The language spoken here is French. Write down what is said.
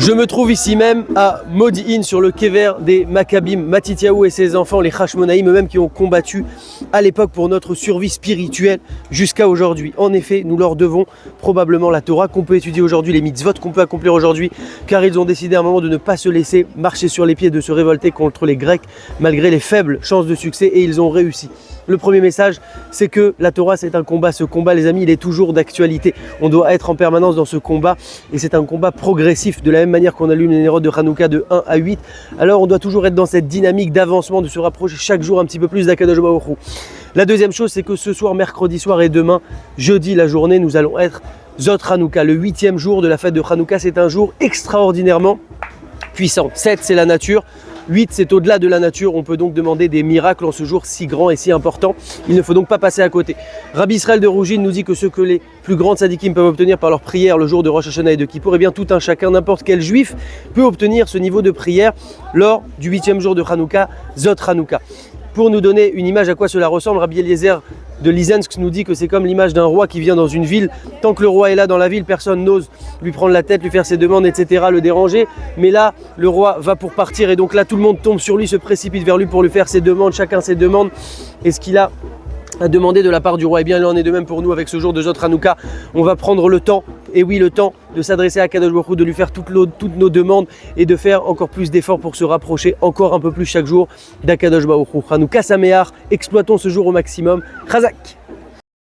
Je me trouve ici même à Modi'in sur le kéver des Maccabim, Matityahu et ses enfants, les Hashmonaïm eux-mêmes qui ont combattu à l'époque pour notre survie spirituelle jusqu'à aujourd'hui. En effet, nous leur devons probablement la Torah qu'on peut étudier aujourd'hui, les mitzvot qu'on peut accomplir aujourd'hui, car ils ont décidé à un moment de ne pas se laisser marcher sur les pieds, de se révolter contre les Grecs malgré les faibles chances de succès, et ils ont réussi. Le premier message, c'est que la Torah, c'est un combat. Ce combat, les amis, il est toujours d'actualité. On doit être en permanence dans ce combat, et c'est un combat progressif. De la même manière qu'on allume les nérodes de Hanouka de 1 à 8, alors on doit toujours être dans cette dynamique d'avancement, de se rapprocher chaque jour un petit peu plus d'Akadosh Baruch Hu. La deuxième chose, c'est que ce soir, mercredi soir et demain, jeudi, la journée, nous allons être Zot Hanouka, le 8e jour de la fête de Hanouka. C'est un jour extraordinairement puissant. 7, c'est la nature. 8, c'est au-delà de la nature. On peut donc demander des miracles en ce jour si grand et si important. Il ne faut donc pas passer à côté. Rabbi Israël de Rougine nous dit que ce que les plus grands tzadikim peuvent obtenir par leur prière le jour de Rosh Hashanah et de Kippour, eh bien tout un chacun, n'importe quel juif, peut obtenir ce niveau de prière lors du 8e jour de Hanouka, Zot Hanouka. Pour nous donner une image à quoi cela ressemble, Rabbi Eliezer de Lizensk nous dit que c'est comme l'image d'un roi qui vient dans une ville. Tant que le roi est là dans la ville, personne n'ose lui prendre la tête, lui faire ses demandes, etc., le déranger. Mais là, le roi va pour partir et donc là, tout le monde tombe sur lui, se précipite vers lui pour lui faire ses demandes, chacun ses demandes. Et ce qu'il a à demander de la part du roi, eh bien il en est de même pour nous avec ce jour de Zot Hanouka. On va prendre le temps, et oui le temps, de s'adresser à Kadosh Baruch Hu, de lui faire toutes nos demandes et de faire encore plus d'efforts pour se rapprocher encore un peu plus chaque jour d'Akadosh Baruch Hu. Hanouka Sameach, exploitons ce jour au maximum. Chazak.